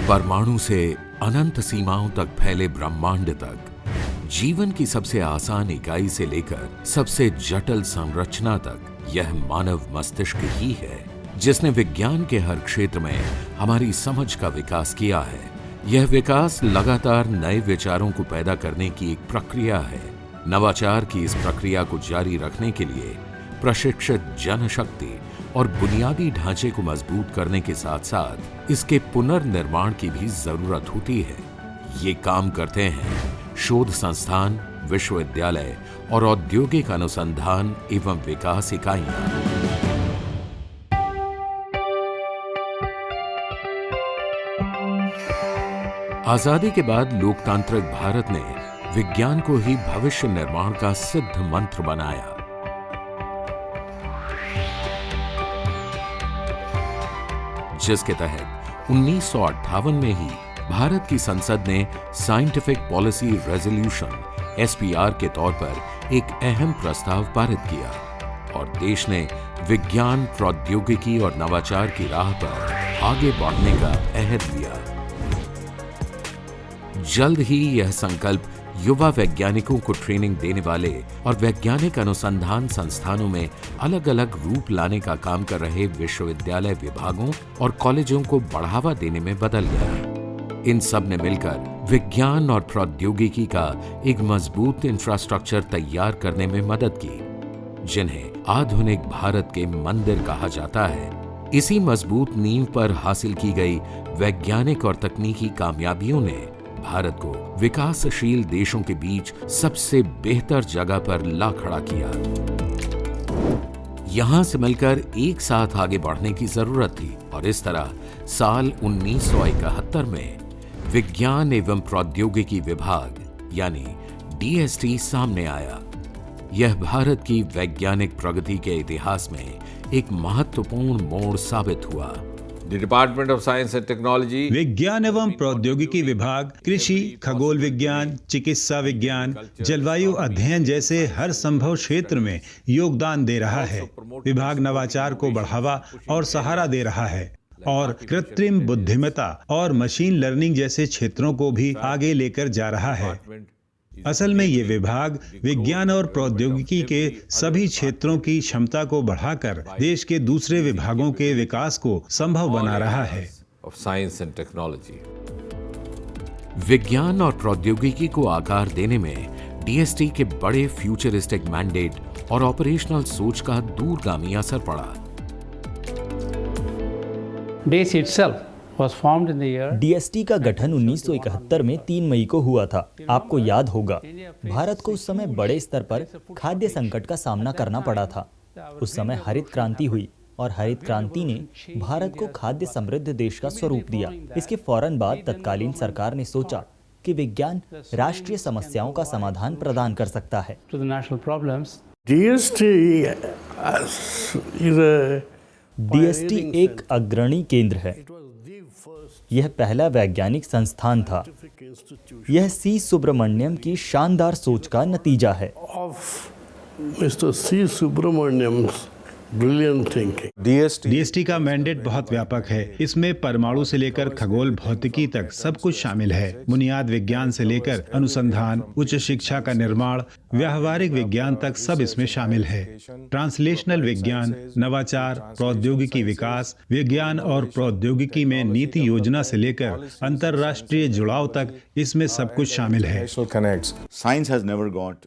परमाणु से अनंत सीमाओं तक फैले ब्रह्मांड तक, जीवन की सबसे आसान इकाई से लेकर सबसे जटिल संरचना तक, यह मानव मस्तिष्क ही है जिसने विज्ञान के हर क्षेत्र में हमारी समझ का विकास किया है। यह विकास लगातार नए विचारों को पैदा करने की एक प्रक्रिया है। नवाचार की इस प्रक्रिया को जारी रखने के लिए प्रशिक्षित जनशक्ति और बुनियादी ढांचे को मजबूत करने के साथ साथ इसके पुनर्निर्माण की भी जरूरत होती है। ये काम करते हैं शोध संस्थान, विश्वविद्यालय और औद्योगिक अनुसंधान एवं विकास इकाइयां। आजादी के बाद लोकतांत्रिक भारत ने विज्ञान को ही भविष्य निर्माण का सिद्ध मंत्र बनाया। जिसके तहत 1958 में ही भारत की संसद ने साइंटिफिक पॉलिसी रेजोल्यूशन (SPR) के तौर पर एक अहम प्रस्ताव पारित किया और देश ने विज्ञान, प्रौद्योगिकी और नवाचार की राह पर आगे बढ़ने का अहद लिया। जल्द ही यह संकल्प युवा वैज्ञानिकों को ट्रेनिंग देने वाले और वैज्ञानिक अनुसंधान संस्थानों में अलग अलग रूप लाने का काम कर रहे विश्वविद्यालय विभागों और कॉलेजों को बढ़ावा देने में बदल गया। इन सब ने मिलकर विज्ञान और प्रौद्योगिकी का एक मजबूत इंफ्रास्ट्रक्चर तैयार करने में मदद की, जिन्हें आधुनिक भारत के मंदिर कहा जाता है। इसी मजबूत नींव पर हासिल की गई वैज्ञानिक और तकनीकी कामयाबियों ने भारत को विकासशील देशों के बीच सबसे बेहतर जगह पर ला खड़ा किया। यहां से मिलकर एक साथ आगे बढ़ने की जरूरत थी और इस तरह साल 1971 में विज्ञान एवं प्रौद्योगिकी विभाग यानी DST सामने आया। यह भारत की वैज्ञानिक प्रगति के इतिहास में एक महत्वपूर्ण मोड़ साबित हुआ। The Department of Science and Technology, विज्ञान एवं प्रौद्योगिकी विभाग कृषि, खगोल विज्ञान, चिकित्सा विज्ञान, जलवायु अध्ययन जैसे हर संभव क्षेत्र में योगदान दे रहा है। विभाग नवाचार को बढ़ावा और सहारा दे रहा है और कृत्रिम बुद्धिमत्ता और मशीन लर्निंग जैसे क्षेत्रों को भी आगे लेकर जा रहा है। असल में ये विभाग विज्ञान और प्रौद्योगिकी के सभी क्षेत्रों की क्षमता को बढ़ाकर देश के दूसरे विभागों के विकास को संभव बना रहा है। विज्ञान और प्रौद्योगिकी को आकार देने में DST के बड़े फ्यूचरिस्टिक मैंडेट और ऑपरेशनल सोच का दूरगामी असर पड़ा। DST का गठन 1971 में 3 मई को हुआ था। आपको याद होगा, भारत को उस समय बड़े स्तर पर खाद्य संकट का सामना करना पड़ा था। उस समय हरित क्रांति हुई और हरित क्रांति ने भारत को खाद्य समृद्ध देश का स्वरूप दिया। इसके फौरन बाद तत्कालीन सरकार ने सोचा कि विज्ञान राष्ट्रीय समस्याओं का समाधान प्रदान कर सकता है। DST एक अग्रणी केंद्र है। यह पहला वैज्ञानिक संस्थान था। यह C. सुब्रमण्यम की शानदार सोच का नतीजा है। DST का मैंडेट बहुत व्यापक है। इसमें परमाणु से लेकर खगोल भौतिकी तक सब कुछ शामिल है। बुनियाद विज्ञान से लेकर अनुसंधान, उच्च शिक्षा का निर्माण, व्यावहारिक विज्ञान तक सब इसमें शामिल है। ट्रांसलेशनल विज्ञान, नवाचार, प्रौद्योगिकी विकास, विज्ञान और प्रौद्योगिकी में नीति योजना से लेकर अंतर्राष्ट्रीय जुड़ाव तक इसमें सब कुछ शामिल है।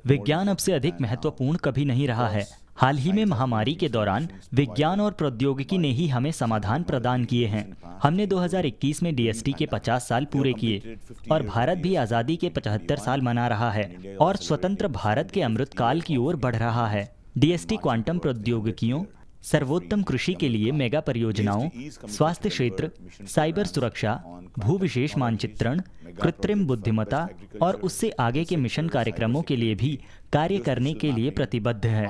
विज्ञान अब से अधिक महत्वपूर्ण कभी नहीं रहा है। हाल ही में महामारी के दौरान विज्ञान और प्रौद्योगिकी ने ही हमें समाधान प्रदान किए हैं। हमने 2021 में DST के 50 साल पूरे किए और भारत भी आज़ादी के 75 साल मना रहा है और स्वतंत्र भारत के अमृतकाल की ओर बढ़ रहा है। DST क्वांटम प्रौद्योगिकियों, सर्वोत्तम कृषि के लिए मेगा परियोजनाओं, स्वास्थ्य क्षेत्र, साइबर सुरक्षा, भूविशेष मानचित्रण, कृत्रिम बुद्धिमत्ता और उससे आगे के मिशन कार्यक्रमों के लिए भी कार्य करने के लिए प्रतिबद्ध है।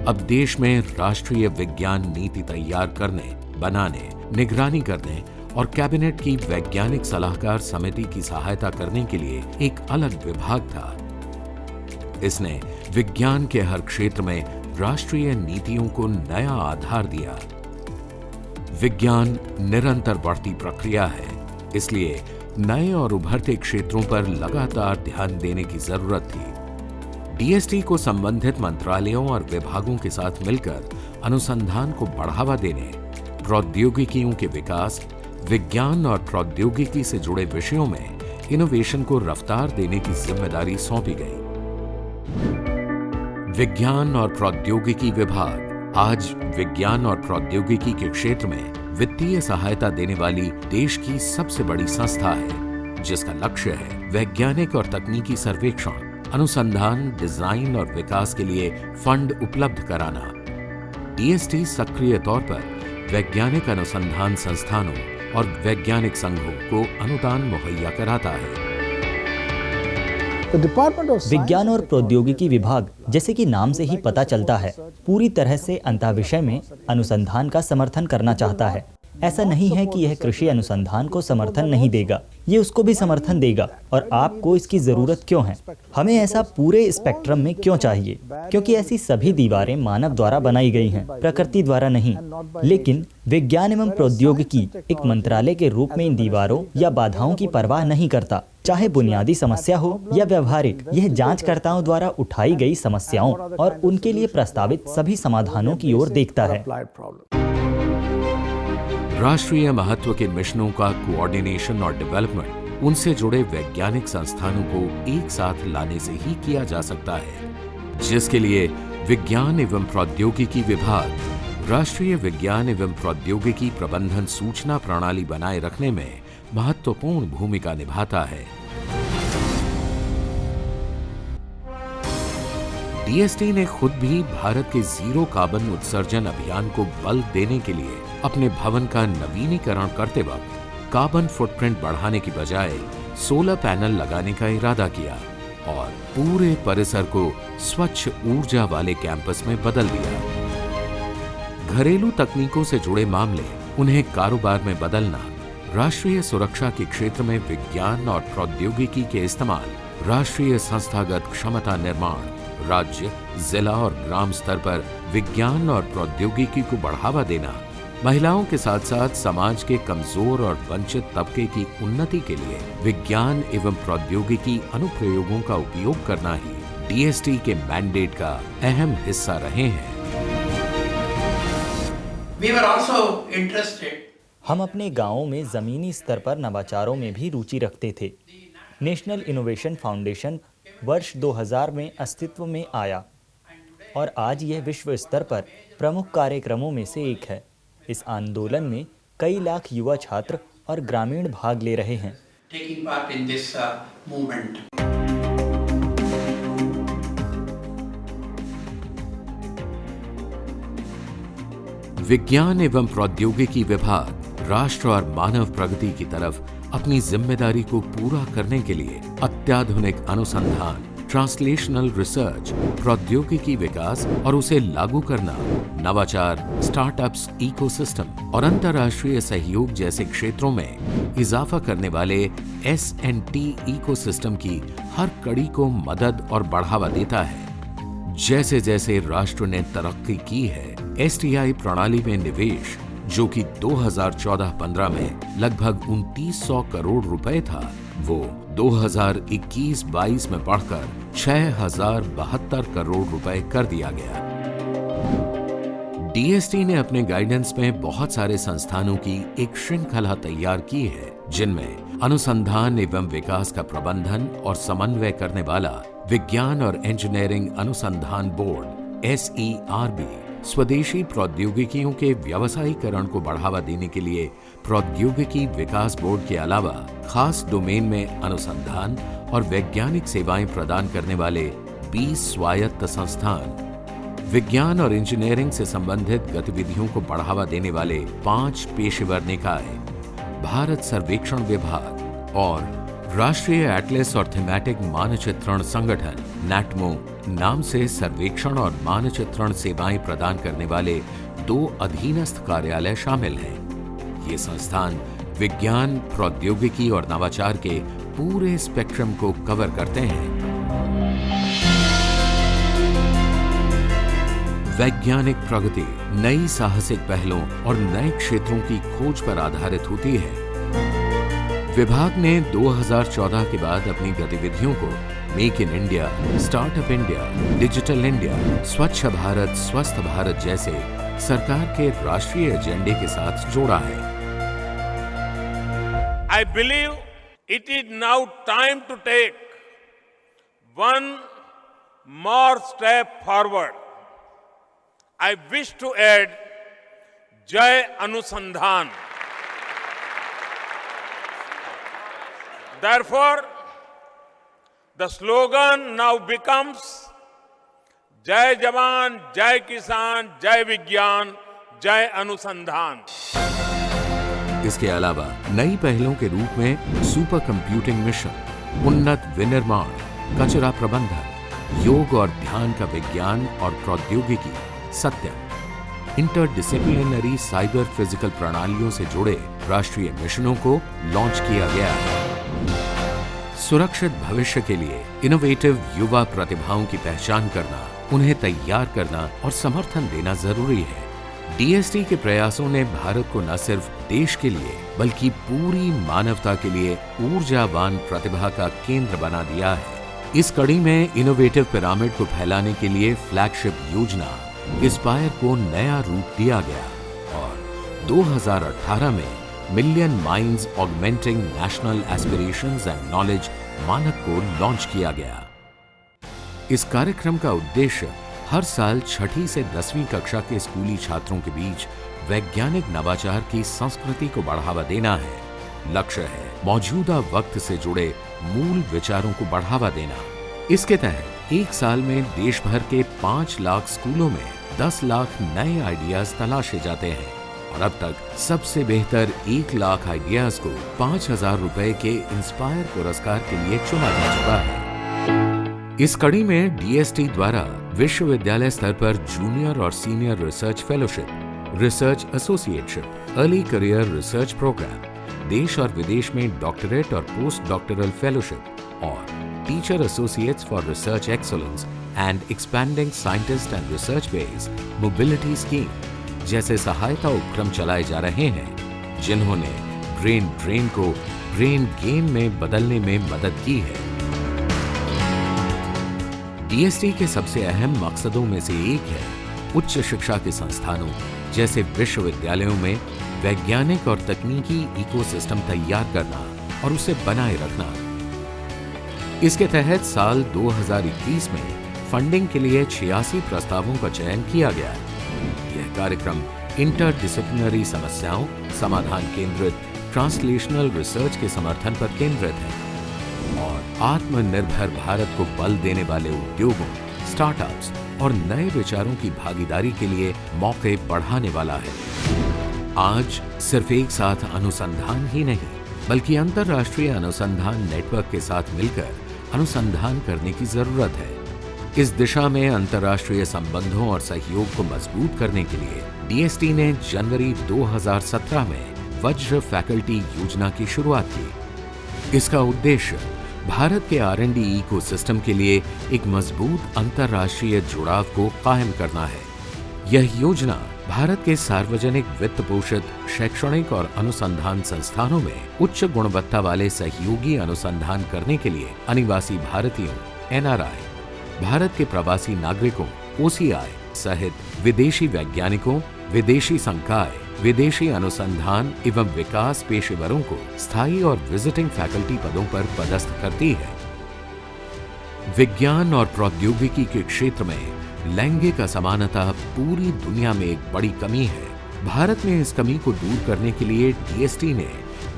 अब देश में राष्ट्रीय विज्ञान नीति तैयार करने, बनाने, निगरानी करने और कैबिनेट की वैज्ञानिक सलाहकार समिति की सहायता करने के लिए एक अलग विभाग था। इसने विज्ञान के हर क्षेत्र में राष्ट्रीय नीतियों को नया आधार दिया। विज्ञान निरंतर बढ़ती प्रक्रिया है, इसलिए नए और उभरते क्षेत्रों पर लगातार ध्यान देने की जरूरत थी। डीएसटी को संबंधित मंत्रालयों और विभागों के साथ मिलकर अनुसंधान को बढ़ावा देने, प्रौद्योगिकियों के विकास, विज्ञान और प्रौद्योगिकी से जुड़े विषयों में इनोवेशन को रफ्तार देने की जिम्मेदारी सौंपी गई। विज्ञान और प्रौद्योगिकी विभाग आज विज्ञान और प्रौद्योगिकी के क्षेत्र में वित्तीय सहायता देने वाली देश की सबसे बड़ी संस्था है, जिसका लक्ष्य है वैज्ञानिक और तकनीकी सर्वेक्षण, अनुसंधान, डिजाइन और विकास के लिए फंड उपलब्ध कराना। डीएसटी सक्रिय तौर पर वैज्ञानिक अनुसंधान संस्थानों और वैज्ञानिक संघों को अनुदान मुहैया कराता है। विज्ञान और प्रौद्योगिकी विभाग, जैसे कि नाम से ही पता चलता है, पूरी तरह से अंतःविषय में अनुसंधान का समर्थन करना चाहता है। ऐसा नहीं है कि यह कृषि अनुसंधान को समर्थन नहीं देगा, ये उसको भी समर्थन देगा। और आपको इसकी जरूरत क्यों है? हमें ऐसा पूरे स्पेक्ट्रम में क्यों चाहिए? क्योंकि ऐसी सभी दीवारें मानव द्वारा बनाई गई हैं, प्रकृति द्वारा नहीं। लेकिन विज्ञान एवं प्रौद्योगिकी एक मंत्रालय के रूप में इन दीवारों या बाधाओं की परवाह नहीं करता, चाहे बुनियादी समस्या हो या व्यवहारिक। यह जांचकर्ताओं द्वारा उठाई गई समस्याओं और उनके लिए प्रस्तावित सभी समाधानों की ओर देखता है। राष्ट्रीय महत्व के मिशनों का कोऑर्डिनेशन और डेवलपमेंट उनसे जुड़े वैज्ञानिक संस्थानों को एक साथ लाने से ही किया जा सकता है, जिसके लिए विज्ञान एवं प्रौद्योगिकी विभाग राष्ट्रीय विज्ञान एवं प्रौद्योगिकी प्रबंधन सूचना प्रणाली बनाए रखने में महत्वपूर्ण भूमिका निभाता है। डीएसटी ने खुद भी भारत के जीरो कार्बन उत्सर्जन अभियान को बल देने के लिए अपने भवन का नवीनीकरण करते वक्त कार्बन फुटप्रिंट बढ़ाने की बजाय सोलर पैनल लगाने का इरादा किया और पूरे परिसर को स्वच्छ ऊर्जा वाले कैंपस में बदल दिया। घरेलू तकनीकों से जुड़े मामले, उन्हें कारोबार में बदलना, राष्ट्रीय सुरक्षा के क्षेत्र में विज्ञान और प्रौद्योगिकी के इस्तेमाल, राष्ट्रीय संस्थागत क्षमता निर्माण, राज्य, जिला और ग्राम स्तर पर विज्ञान और प्रौद्योगिकी को बढ़ावा देना, महिलाओं के साथ साथ समाज के कमजोर और वंचित तबके की उन्नति के लिए विज्ञान एवं प्रौद्योगिकी अनुप्रयोगों का उपयोग करना ही डीएसटी के मैंडेट का अहम हिस्सा रहे हैं। We were also interested. हम अपने गांवों में जमीनी स्तर पर नवाचारों में भी रुचि रखते थे। नेशनल इनोवेशन फाउंडेशन वर्ष 2000 में अस्तित्व में आया और आज यह विश्व स्तर पर प्रमुख कार्यक्रमों में से एक है। इस आंदोलन में कई लाख युवा छात्र और ग्रामीण भाग ले रहे हैं। Taking part in this movement. विज्ञान एवं प्रौद्योगिकी विभाग राष्ट्र और मानव प्रगति की तरफ अपनी जिम्मेदारी को पूरा करने के लिए अत्याधुनिक अनुसंधान, ट्रांसलेशनल रिसर्च, प्रौद्योगिकी विकास और उसे लागू करना, नवाचार, स्टार्टअप्स इकोसिस्टम और अंतर्राष्ट्रीय सहयोग जैसे क्षेत्रों में इजाफा करने वाले S&T इकोसिस्टम की हर कड़ी को मदद और बढ़ावा देता है। जैसे जैसे राष्ट्र ने तरक्की की है, STI प्रणाली में निवेश, जो कि 2014-15 में लगभग 2900 करोड़ रुपए था, वो 2021-22 में बढ़कर 6072 करोड़ रुपए कर दिया गया। डीएसटी ने अपने गाइडेंस में बहुत सारे संस्थानों की एक श्रृंखला तैयार की है, जिनमें अनुसंधान एवं विकास का प्रबंधन और समन्वय करने वाला विज्ञान और इंजीनियरिंग अनुसंधान बोर्ड SERB, स्वदेशी प्रौद्योगिकियों के व्यवसायीकरण को बढ़ावा देने के लिए प्रौद्योगिकी विकास बोर्ड के अलावा खास डोमेन में अनुसंधान और वैज्ञानिक सेवाएं प्रदान करने वाले 20 स्वायत्त संस्थान, विज्ञान और इंजीनियरिंग से संबंधित गतिविधियों को बढ़ावा देने वाले 5 पेशेवर निकाय, भारत सर्वेक्षण विभाग और राष्ट्रीय एटलस और थीमैटिक मानचित्रण संगठन NATMO नाम से सर्वेक्षण और मानचित्रण सेवाएं प्रदान करने वाले 2 अधीनस्थ कार्यालय शामिल हैं। ये संस्थान विज्ञान, प्रौद्योगिकी और नवाचार के पूरे स्पेक्ट्रम को कवर करते हैं। वैज्ञानिक प्रगति नई साहसिक पहलों और नए क्षेत्रों की खोज पर आधारित होती है। विभाग ने 2014 के बाद अपनी गतिविधियों को make in India, startup India, digital India, स्वच्छ भारत, स्वस्थ भारत जैसे सरकार के राष्ट्रीय एजेंडे के साथ जोड़ा है। I believe it is now time to take one more step forward. I wish to add Jai Anusandhan. Therefore, the slogan now becomes Jai Jawan, Jai Kisan, Jai Vigyan, Jai Anusandhan. इसके अलावा नई पहलों के रूप में super computing mission, उन्नत विनिर्माण, कचरा प्रबंधन, योग और ध्यान का विज्ञान और प्रौद्योगिकी, सत्यम, इंटरडिसिप्लिनरी साइबर फिजिकल प्रणालियों से जुड़े राष्ट्रीय मिशनों को लॉन्च किया गया है। सुरक्षित भविष्य के लिए इनोवेटिव युवा प्रतिभाओं की पहचान करना, उन्हें तैयार करना और समर्थन देना जरूरी है। डीएसटी के प्रयासों ने भारत को न सिर्फ देश के लिए बल्कि पूरी मानवता के लिए ऊर्जावान प्रतिभा का केंद्र बना दिया है। इस कड़ी में इनोवेटिव पिरामिड को फैलाने के लिए फ्लैगशिप योजना इंस्पायर को नया रूप दिया गया और 2018 में million minds augmenting national aspirations and knowledge मानक को लॉन्च किया गया। इस कार्यक्रम का उद्देश्य हर साल 6ठी से 10वीं कक्षा के स्कूली छात्रों के बीच वैज्ञानिक नवाचार की संस्कृति को बढ़ावा देना है। लक्ष्य है मौजूदा वक्त से जुड़े मूल विचारों को बढ़ावा देना। इसके तहत एक साल में देश भर के 5 लाख स्कूलों में 10 लाख नए आइडियाज तलाशे जाते हैं और अब तक सबसे बेहतर 1 लाख आइडियाज को 5,000 रुपए के इंस्पायर पुरस्कार के लिए चुना जा चुका है। इस कड़ी में डीएसटी द्वारा विश्वविद्यालय स्तर पर जूनियर और senior research fellowship, research associateship, early career research programme, देश और विदेश में डॉक्टरेट और पोस्ट डॉक्टरल फेलोशिप और teacher associates for research excellence and expanding scientist and research base mobility scheme जैसे सहायता उपक्रम चलाए जा रहे हैं, जिन्होंने ब्रेन ड्रेन को ब्रेन गेन में बदलने में मदद की है। डीएसटी के सबसे अहम मकसदों में से एक है उच्च शिक्षा के संस्थानों जैसे विश्वविद्यालयों में वैज्ञानिक और तकनीकी इकोसिस्टम तैयार करना और उसे बनाए रखना। इसके तहत साल 2021 में फंडिंग के लिए 86 प्रस्तावों का चयन किया गया। यह कार्यक्रम इंटरडिसिप्लिनरी समस्याओं, समाधान केंद्रित ट्रांसलेशनल रिसर्च के समर्थन पर केंद्रित है और आत्मनिर्भर भारत को बल देने वाले उद्योगों, स्टार्टअप्स और नए विचारों की भागीदारी के लिए मौके बढ़ाने वाला है। आज सिर्फ एक साथ अनुसंधान ही नहीं बल्कि अंतर्राष्ट्रीय अनुसंधान नेटवर्क के साथ मिलकर अनुसंधान करने की जरूरत है। इस दिशा में अंतर्राष्ट्रीय संबंधों और सहयोग को मजबूत करने के लिए डीएसटी ने जनवरी 2017 में वज्र फैकल्टी योजना की शुरुआत की। इसका उद्देश्य भारत के R&D इकोसिस्टम के लिए एक मजबूत अंतर्राष्ट्रीय जुड़ाव को कायम करना है। यह योजना भारत के सार्वजनिक वित्त पोषित शैक्षणिक और अनुसंधान संस्थानों में उच्च गुणवत्ता वाले सहयोगी अनुसंधान करने के लिए अनिवासी भारतीयों, NRI, भारत के प्रवासी नागरिकों, OCI सहित विदेशी वैज्ञानिकों, विदेशी संकाय, विदेशी अनुसंधान एवं विकास पेशेवरों को स्थायी और विजिटिंग फैकल्टी पदों पर पदस्थ करती है। विज्ञान और प्रौद्योगिकी के क्षेत्र में लैंगिक असमानता पूरी दुनिया में एक बड़ी कमी है। भारत में इस कमी को दूर करने के लिए डीएसटी ने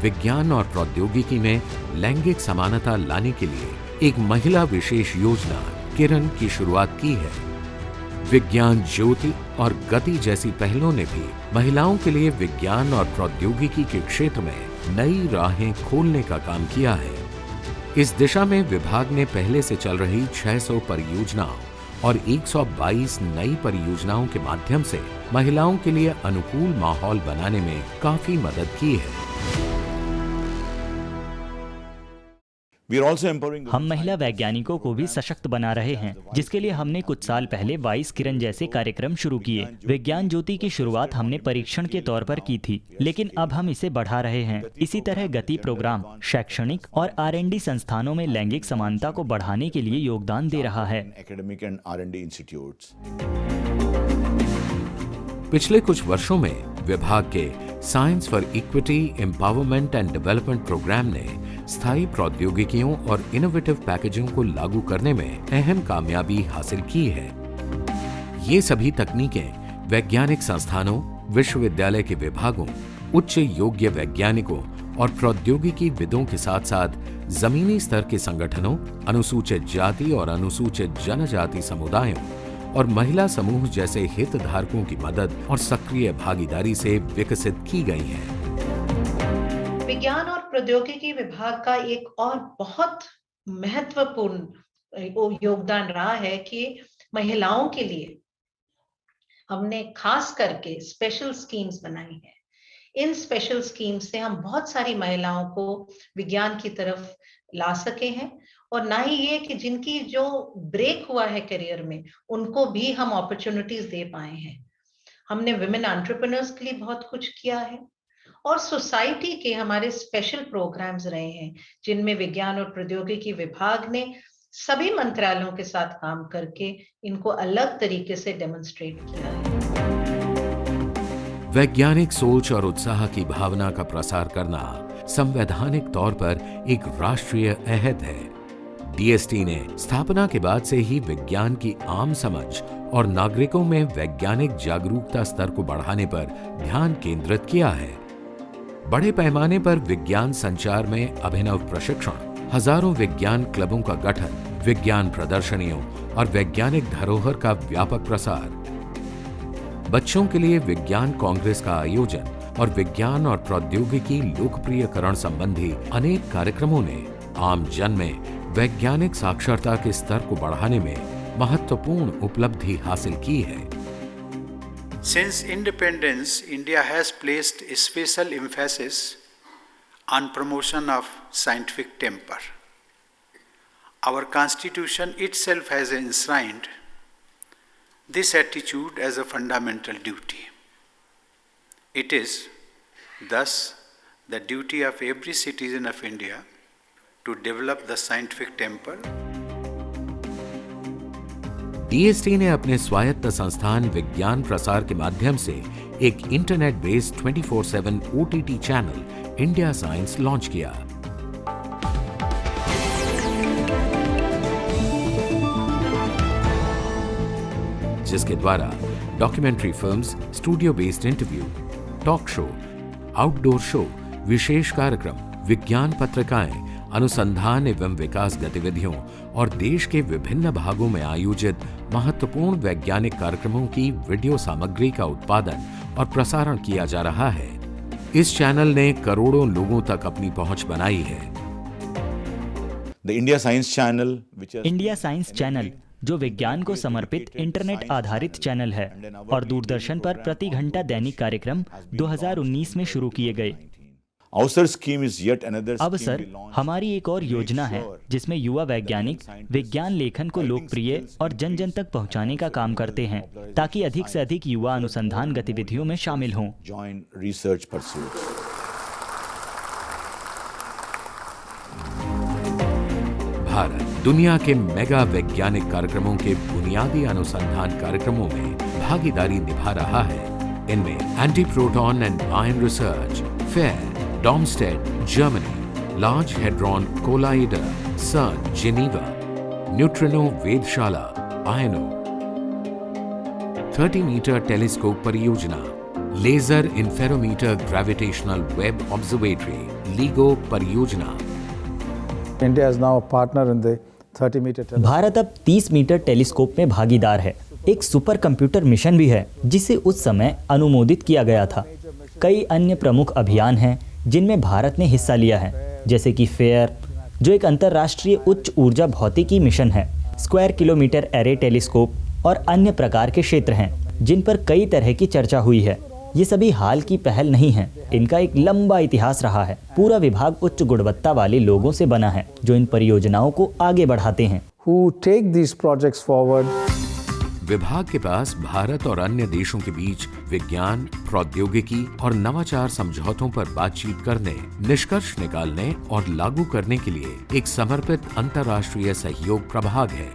विज्ञान और प्रौद्योगिकी में लैंगिक समानता लाने के लिए एक महिला विशेष योजना किरण की शुरुआत की है। विज्ञान ज्योति और गति जैसी पहलों ने भी महिलाओं के लिए विज्ञान और प्रौद्योगिकी के क्षेत्र में नई राहें खोलने का काम किया है। इस दिशा में विभाग ने पहले से चल रही 600 परियोजनाओं और 122 नई परियोजनाओं के माध्यम से महिलाओं के लिए अनुकूल माहौल बनाने में काफी मदद की है। हम महिला वैज्ञानिकों को भी सशक्त बना रहे हैं, जिसके लिए हमने कुछ साल पहले 22 किरण जैसे कार्यक्रम शुरू किए। विज्ञान ज्योति की शुरुआत हमने परीक्षण के तौर पर की थी, लेकिन अब हम इसे बढ़ा रहे हैं। इसी तरह गति प्रोग्राम शैक्षणिक और R&D संस्थानों में लैंगिक समानता को बढ़ाने के लिए योगदान दे रहा है। पिछले कुछ वर्षों में विभाग के science for equity, empowerment and development programme ने स्थायी प्रौद्योगिकियों और इनोवेटिव पैकेजों को लागू करने में अहम कामयाबी हासिल की है। ये सभी तकनीकें वैज्ञानिक संस्थानों, विश्वविद्यालय के विभागों, उच्च योग्य वैज्ञानिकों और प्रौद्योगिकी विदों के साथ साथ जमीनी स्तर के संगठनों, अनुसूचित जाति और अनुसूचित जनजाति समुदायों और महिला समूह जैसे हितधारकों की मदद और सक्रिय भागीदारी से विकसित की गई हैं। विज्ञान और प्रौद्योगिकी विभाग का एक और बहुत महत्वपूर्ण योगदान रहा है कि महिलाओं के लिए हमने खास करके स्पेशल स्कीम्स बनाई है। इन स्पेशल स्कीम से हम बहुत सारी महिलाओं को विज्ञान की तरफ ला सके हैं, और ना ही ये कि जिनकी जो ब्रेक हुआ है करियर में उनको भी हम अपॉर्चुनिटीज दे पाए हैं। हमने विमेन एंटरप्रेन्योर्स के लिए बहुत कुछ किया है, और सोसाइटी के हमारे स्पेशल प्रोग्राम्स रहे हैं जिनमें विज्ञान और प्रौद्योगिकी विभाग ने सभी मंत्रालयों के साथ काम करके इनको अलग तरीके से डेमोन्स्ट्रेट किया है। वैज्ञानिक सोच और उत्साह की भावना का प्रसार करना संवैधानिक तौर पर एक राष्ट्रीय अहद है। डीएसटी ने स्थापना के बाद से ही विज्ञान की आम समझ और नागरिकों में वैज्ञानिक जागरूकता स्तर को बढ़ाने पर ध्यान केंद्रित किया है। बड़े पैमाने पर विज्ञान संचार में अभिनव प्रशिक्षण, हजारों विज्ञान क्लबों का गठन, विज्ञान प्रदर्शनियों और वैज्ञानिक धरोहर का व्यापक प्रसार, बच्चों के लिए विज्ञान कांग्रेस का आयोजन और विज्ञान और प्रौद्योगिकी लोकप्रियकरण संबंधी अनेक कार्यक्रमों ने आम जन में वैज्ञानिक साक्षरता के स्तर को बढ़ाने में महत्वपूर्ण उपलब्धि हासिल की है। Since independence, India has placed a special emphasis on promotion of scientific temper. Our Constitution itself has enshrined this attitude as a fundamental duty. It is thus the duty of every citizen of India to develop the scientific temper. DST ने अपने स्वायत्त संस्थान विज्ञान प्रसार के माध्यम से एक internet based 24/7 OTT channel India Science launch किया। जिसके द्वारा documentary films, studio based interview, talk show, outdoor show, विशेष कार्यक्रम, विज्ञान पत्रिकाएं, अनुसंधान एवं विकास गतिविधियों और देश के विभिन्न भागों में आयोजित महत्वपूर्ण वैज्ञानिक कार्यक्रमों की वीडियो सामग्री का उत्पादन और प्रसारण किया जा रहा है। इस चैनल ने करोड़ों लोगों तक अपनी पहुंच बनाई है। इंडिया साइंस चैनल जो विज्ञान को समर्पित इंटरनेट आधारित चैनल है और दूरदर्शन पर प्रति घंटा दैनिक कार्यक्रम 2019 में शुरू किए गए। अब सर, हमारी एक और योजना है जिसमें युवा वैज्ञानिक विज्ञान लेखन को लोकप्रिय और जन जन तक पहुंचाने का काम करते हैं ताकि अधिक से अधिक युवा अनुसंधान गतिविधियों में शामिल हों। भारत दुनिया के मेगा वैज्ञानिक कार्यक्रमों के बुनियादी अनुसंधान कार्यक्रमों में भागीदारी निभा रहा है। इनमें anti proton and ion research, fair, Darmstadt, Germany, Large Hadron Collider, CERN, Geneva, Neutrino Vedashala, INO, 30-meter telescope परियोजना, Laser Interferometer Gravitational Web Observatory, LIGO परियोजना। India is now a partner in the 30-meter telescope. Bharat अब 30 metre telescope में भागीदार है। एक super computer mission भी है जिसे उस समय अनुमोदित किया गया था। कई अन्य प्रमुख अभियान हैं जिनमें भारत ने हिस्सा लिया है, जैसे कि फेयर, जो एक अंतर्राष्ट्रीय उच्च ऊर्जा भौतिकी मिशन है, स्क्वायर किलोमीटर एरे टेलीस्कोप और अन्य प्रकार के क्षेत्र हैं जिन पर कई तरह की चर्चा हुई है। ये सभी हाल की पहल नहीं है, इनका एक लंबा इतिहास रहा है। पूरा विभाग उच्च गुणवत्ता वाले लोगों से बना है जो इन परियोजनाओं को आगे बढ़ाते हैं। who take these projects forward. विभाग के पास भारत और अन्य देशों के बीच विज्ञान, प्रौद्योगिकी और नवाचार समझौतों पर बातचीत करने, निष्कर्ष निकालने और लागू करने के लिए एक समर्पित अंतर्राष्ट्रीय सहयोग प्रभाग है,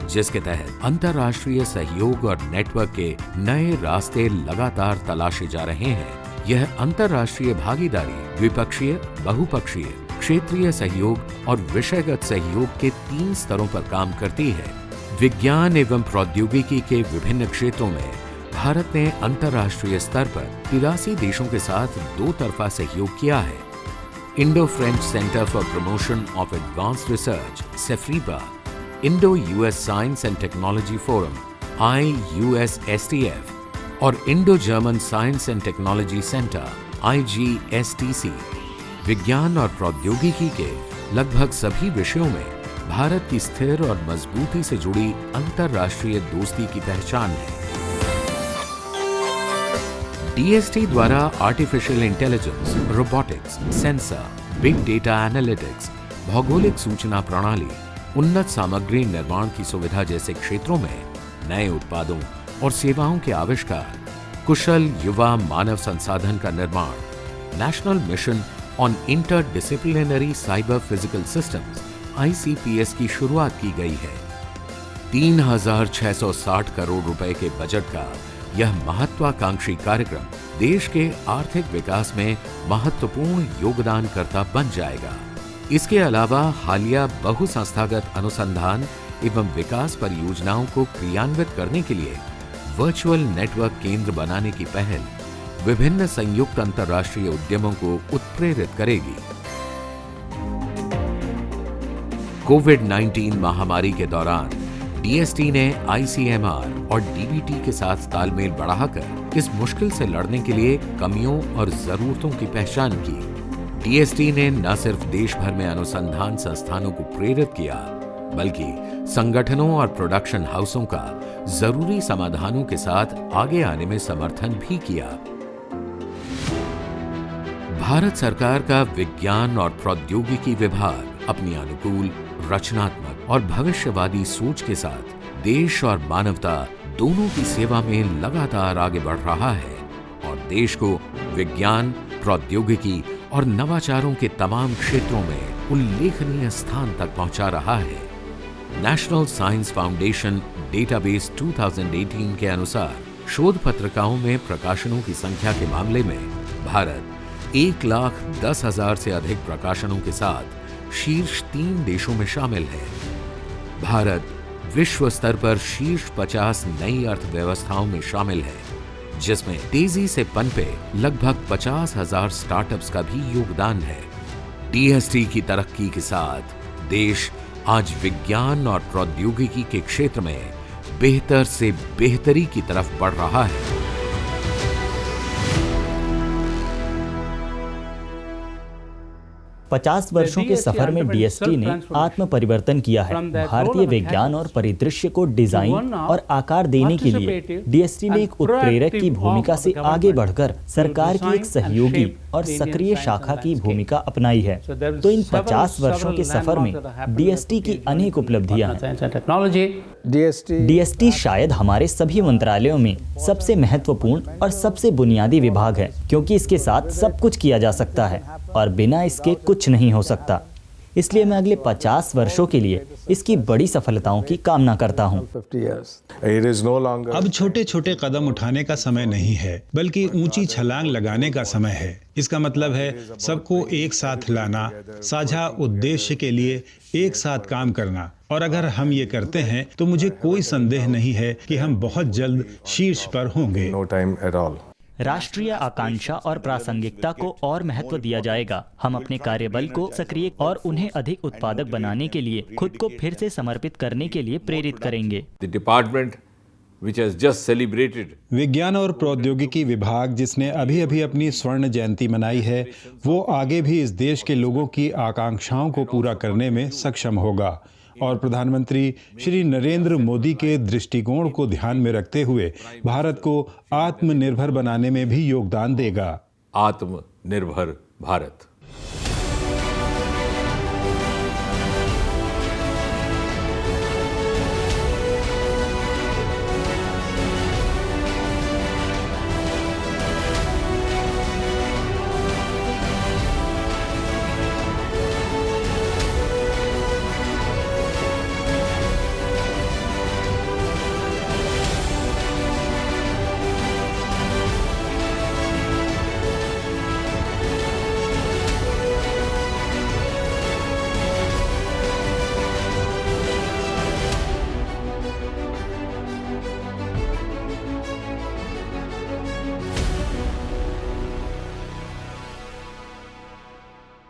जिसके तहत अंतर्राष्ट्रीय सहयोग और नेटवर्क के नए रास्ते लगातार तलाशे जा रहे हैं। यह अंतर्राष्ट्रीय भागीदारी द्विपक्षीय, बहुपक्षीय, क्षेत्रीय सहयोग और विषयगत सहयोग के 3 स्तरों पर काम करती है। विज्ञान एवं प्रौद्योगिकी के विभिन्न क्षेत्रों में भारत ने अंतर्राष्ट्रीय स्तर पर 83 देशों के साथ 2 तरफा सहयोग किया है। Indo French centre for promotion of advanced research सेफ्रीबा, Indo US science and technology forum IUSSTF और Indo German science and technology centre IGSTC विज्ञान और प्रौद्योगिकी के लगभग सभी विषयों में भारत की स्थिर और मजबूती से जुड़ी अंतर्राष्ट्रीय दोस्ती की पहचान है। DST द्वारा artificial intelligence, robotics, sensor, big data analytics, भौगोलिक सूचना प्रणाली, उन्नत सामग्री निर्माण की सुविधा जैसे क्षेत्रों में नए उत्पादों और सेवाओं के आविष्कार, कुशल युवा मानव संसाधन का निर्माण, national mission on interdisciplinary cyber physical systems ICPS की शुरुआत की गई है। 3,660 करोड़ रुपए के बजट का यह महत्वाकांक्षी कार्यक्रम देश के आर्थिक विकास में महत्वपूर्ण योगदानकर्ता बन जाएगा। इसके अलावा हालिया बहुसंस्थागत अनुसंधान एवं विकास परियोजनाओं को क्रियान्वित करने के लिए वर्चुअल नेटवर्क केंद्र बनाने की पहल विभिन्न संयुक्त अंतर्राष्ट्रीय उद्यमों को उत्प्रेरित करेगी। कोविड-19 महामारी के दौरान DST ने ICMR और DBT के साथ तालमेल बढ़ाकर इस मुश्किल से लड़ने के लिए कमियों और जरूरतों की पहचान की। DST ने न सिर्फ देश भर में अनुसंधान संस्थानों को प्रेरित किया, बल्कि संगठनों और प्रोडक्शन हाउसों का जरूरी समाधानों के साथ आगे आने में समर्थन भी किया। भारत सरकार का विज्ञान और प्रौद्योगिकी विभाग अपनी अनुकूल, रचनात्मक और भविष्यवादी सोच के साथ देश और मानवता दोनों की सेवा में लगातार आगे बढ़ रहा है और देश को विज्ञान, प्रौद्योगिकी और नवाचारों के तमाम क्षेत्रों में उल्लेखनीय स्थान तक पहुंचा रहा है। नेशनल साइंस फाउंडेशन डेटाबेस 2018 के अनुसार शोध पत्रिकाओं में प्रकाशनों की संख्या के मामले में भारत 1,10,000 से अधिक प्रकाशनों के साथ शीर्ष 3 देशों में शामिल है। भारत विश्व स्तर पर शीर्ष 50 नई अर्थव्यवस्थाओं में शामिल है, जिसमें तेजी से पनपे लगभग 50,000 स्टार्टअप्स का भी योगदान है। DST की तरक्की के साथ देश आज विज्ञान और प्रौद्योगिकी के क्षेत्र में बेहतर से बेहतरी की तरफ बढ़ रहा है। पचास वर्षों के सफर में DST ने आत्म परिवर्तन किया है। भारतीय विज्ञान और परिदृश्य को डिजाइन और आकार देने के लिए DST ने एक उत्प्रेरक की भूमिका से आगे बढ़कर सरकार की एक सहयोगी और सक्रिय शाखा की भूमिका अपनाई है। तो इन 50 वर्षों के सफर में DST की अनेक उपलब्धियां हैं। DST शायद हमारे सभी मंत्रालयों में सबसे महत्वपूर्ण और सबसे बुनियादी विभाग है, क्योंकि इसके साथ सब कुछ किया जा सकता है और बिना इसके कुछ नहीं हो सकता। इसलिए मैं अगले 50 वर्षों के लिए इसकी बड़ी सफलताओं की कामना करता हूं। अब छोटे छोटे कदम उठाने का समय नहीं है, बल्कि ऊंची छलांग लगाने का समय है। इसका मतलब है सबको एक साथ लाना, साझा उद्देश्य के लिए एक साथ काम करना। और अगर हम ये करते हैं तो मुझे कोई संदेह नहीं है कि हम बहुत जल्द शीर्ष पर होंगे। राष्ट्रीय आकांक्षा और प्रासंगिकता को और महत्व दिया जाएगा। हम अपने कार्यबल को सक्रिय और उन्हें अधिक उत्पादक बनाने के लिए खुद को फिर से समर्पित करने के लिए प्रेरित करेंगे। The department which has just celebrated विज्ञान और प्रौद्योगिकी विभाग, जिसने अभी अभी अपनी स्वर्ण जयंती मनाई है, वो आगे भी इस देश के लोगों की आकांक्षाओं को पूरा करने में सक्षम होगा। और प्रधानमंत्री श्री नरेंद्र मोदी के दृष्टिकोण को ध्यान में रखते हुए भारत को आत्मनिर्भर बनाने में भी योगदान देगा। आत्मनिर्भर भारत।